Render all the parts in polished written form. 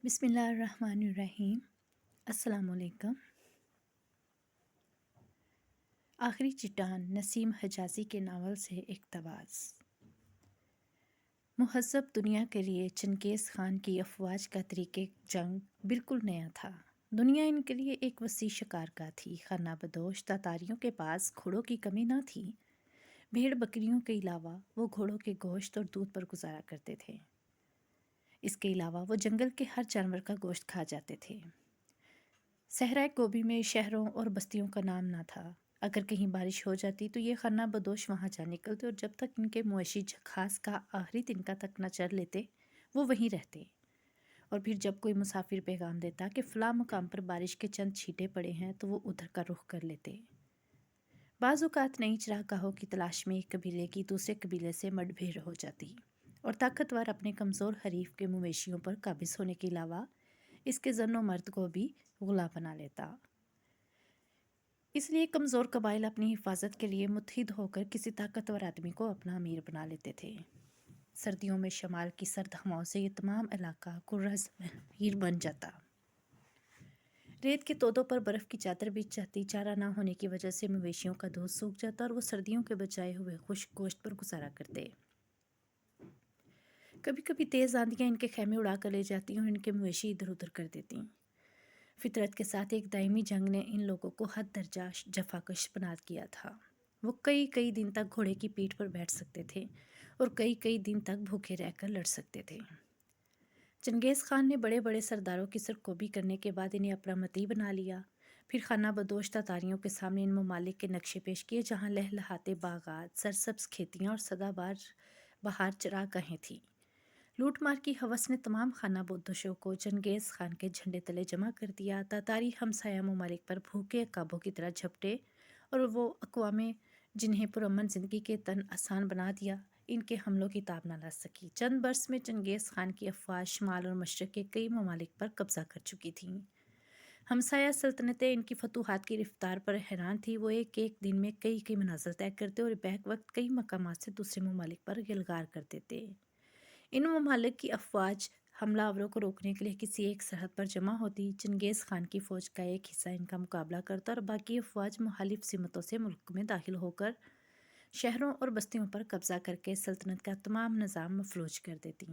بسم اللہ الرحمن الرحیم۔ السلام علیکم۔ آخری چٹان نسیم حجازی کے ناول سے اقتباس۔ مہذب دنیا کے لیے چنگیز خان کی افواج کا طریقہ جنگ بالکل نیا تھا۔ دنیا ان کے لیے ایک وسیع شکارگاہ تھی۔ خانہ بدوش تاتاریوں کے پاس گھوڑوں کی کمی نہ تھی۔ بھیڑ بکریوں کے علاوہ وہ گھوڑوں کے گوشت اور دودھ پر گزارا کرتے تھے۔ اس کے علاوہ وہ جنگل کے ہر جانور کا گوشت کھا جاتے تھے۔ صحرائے گوبی میں شہروں اور بستیوں کا نام نہ تھا۔ اگر کہیں بارش ہو جاتی تو یہ خانہ بدوش وہاں جا نکلتے اور جب تک ان کے مویشی گھاس کا آخری تنکا تک نہ چر لیتے وہ وہیں رہتے، اور پھر جب کوئی مسافر پیغام دیتا کہ فلاں مقام پر بارش کے چند چھینٹے پڑے ہیں تو وہ ادھر کا رخ کر لیتے۔ بعض اوقات نئی چراگاہوں کی تلاش میں ایک قبیلے کی دوسرے قبیلے سے مڈ بھیڑ ہو جاتی اور طاقتور اپنے کمزور حریف کے مویشیوں پر قابض ہونے کے علاوہ اس کے زن و مرد کو بھی غلام بنا لیتا۔ اس لیے کمزور قبائل اپنی حفاظت کے لیے متحد ہو کر کسی طاقتور آدمی کو اپنا امیر بنا لیتے تھے۔ سردیوں میں شمال کی سرد ہواؤں سے یہ تمام علاقہ کرہیر بن جاتا۔ ریت کے تودوں پر برف کی چادر بچھ جاتی۔ چارہ نہ ہونے کی وجہ سے مویشیوں کا دودھ سوکھ جاتا اور وہ سردیوں کے بچائے ہوئے خشک گوشت پر گزارا کرتے۔ کبھی کبھی تیز آندیاں ان کے خیمے اڑا کر لے جاتی اور ان کے مویشی ادھر ادھر کر دیتی۔ فطرت کے ساتھ ایک دائمی جنگ نے ان لوگوں کو حد درجہ جفاکش بنا کیا تھا۔ وہ کئی کئی دن تک گھوڑے کی پیٹھ پر بیٹھ سکتے تھے اور کئی کئی دن تک بھوکے رہ کر لڑ سکتے تھے۔ چنگیز خان نے بڑے بڑے سرداروں کی سرکوبی کرنے کے بعد انہیں اپنا مطیع بنا لیا۔ پھر خانہ بدوش تاتاریوں کے سامنے ان ممالک کے نقشے پیش کیے جہاں لہلہاتے باغات، سرسبز کھیتیاں اور سدا بہار چراگاہیں تھیں۔ لوٹ مار کی ہوس نے تمام خانہ بدوشوں کو چنگیز خان کے جھنڈے تلے جمع کر دیا۔ تاتاری ہمسایہ ممالک پر بھوکے عقابوں کی طرح جھپٹے اور وہ اقوام جنہیں پرامن زندگی کے تن آسان بنا دیا ان کے حملوں کی تاب نہ لا سکی۔ چند برس میں چنگیز خان کی افواج شمال اور مشرق کے کئی ممالک پر قبضہ کر چکی تھیں۔ ہمسایہ سلطنتیں ان کی فتوحات کی رفتار پر حیران تھی۔ وہ ایک ایک دن میں کئی کئی منازل طے کرتے اور بیک وقت کئی مقامات سے دوسرے ممالک پر یلغار کر دیتے۔ ان ممالک کی افواج حملہ آوروں کو روکنے کے لیے کسی ایک سرحد پر جمع ہوتی۔ چنگیز خان کی فوج کا ایک حصہ ان کا مقابلہ کرتا اور باقی افواج مخالف سمتوں سے ملک میں داخل ہو کر شہروں اور بستیوں پر قبضہ کر کے سلطنت کا تمام نظام مفلوج کر دیتی۔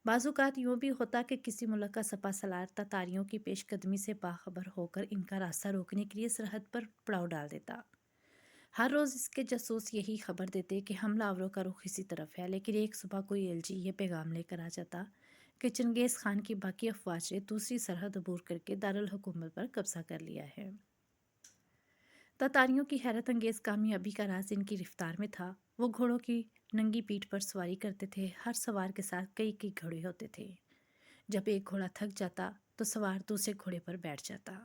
بعض اوقات یوں بھی ہوتا کہ کسی ملک کا سپہ سالار تاتاریوں کی پیش قدمی سے باخبر ہو کر ان کا راستہ روکنے کے لیے سرحد پر پڑاؤ ڈال دیتا۔ ہر روز اس کے جاسوس یہی خبر دیتے کہ حملہ آوروں کا رخ اسی طرف ہے، لیکن ایک صبح کوئی ایلچی یہ پیغام لے کر آ جاتا کہ چنگیز خان کی باقی افواج نے دوسری سرحد عبور کر کے دارالحکومت پر قبضہ کر لیا ہے۔ تاتاریوں کی حیرت انگیز کامیابی کا راز ان کی رفتار میں تھا۔ وہ گھوڑوں کی ننگی پیٹھ پر سواری کرتے تھے۔ ہر سوار کے ساتھ کئی کئی گھوڑے ہوتے تھے۔ جب ایک گھوڑا تھک جاتا تو سوار دوسرے گھوڑے پر بیٹھ جاتا۔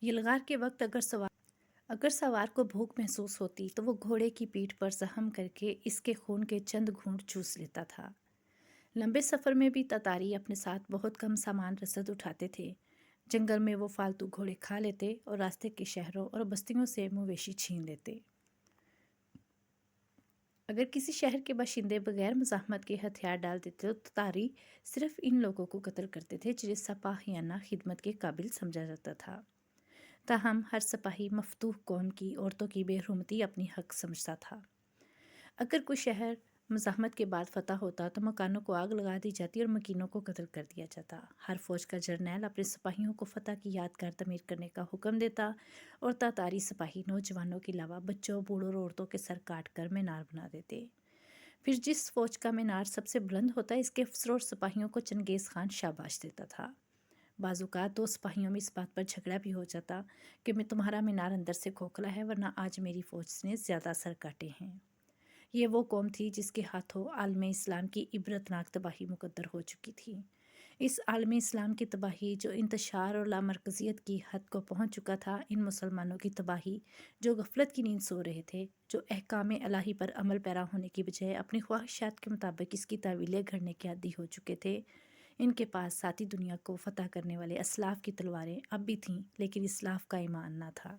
یلغار کے وقت اگر سوار کو بھوک محسوس ہوتی تو وہ گھوڑے کی پیٹھ پر زخم کر کے اس کے خون کے چند گھونٹ چوس لیتا تھا۔ لمبے سفر میں بھی تاتاری اپنے ساتھ بہت کم سامان رسد اٹھاتے تھے۔ جنگل میں وہ فالتو گھوڑے کھا لیتے اور راستے کے شہروں اور بستیوں سے مویشی چھین لیتے۔ اگر کسی شہر کے باشندے بغیر مزاحمت کے ہتھیار ڈال دیتے تو تاتاری صرف ان لوگوں کو قتل کرتے تھے جنہیں سپاہیانہ خدمت کے قابل سمجھا جاتا تھا۔ تاہم ہر سپاہی مفتوح قوم کی عورتوں کی بے حرمتی اپنی حق سمجھتا تھا۔ اگر کوئی شہر مزاحمت کے بعد فتح ہوتا تو مکانوں کو آگ لگا دی جاتی اور مکینوں کو قتل کر دیا جاتا۔ ہر فوج کا جرنیل اپنے سپاہیوں کو فتح کی یادگار تعمیر کرنے کا حکم دیتا اور تاتاری سپاہی نوجوانوں کے علاوہ بچوں، بوڑھوں اور عورتوں کے سر کاٹ کر مینار بنا دیتے۔ پھر جس فوج کا مینار سب سے بلند ہوتا اس کے افسروں اور سپاہیوں کو چنگیز خان شاباش دیتا تھا۔ بعض اوقات دو سپاہیوں میں اس بات پر جھگڑا بھی ہو جاتا کہ میں تمہارا مینار اندر سے کھوکھلا ہے ورنہ آج میری فوج نے زیادہ سر کاٹے ہیں۔ یہ وہ قوم تھی جس کے ہاتھوں عالم اسلام کی عبرتناک تباہی مقدر ہو چکی تھی۔ اس عالم اسلام کی تباہی جو انتشار اور لامرکزیت کی حد کو پہنچ چکا تھا، ان مسلمانوں کی تباہی جو غفلت کی نیند سو رہے تھے، جو احکام الہی پر عمل پیرا ہونے کی بجائے اپنی خواہشات کے مطابق اس کی تعویلیں گھڑنے کے عادی ہو چکے تھے، ان کے پاس ذاتی دنیا کو فتح کرنے والے اسلاف کی تلواریں اب بھی تھیں، لیکن اسلاف کا ایمان نہ تھا۔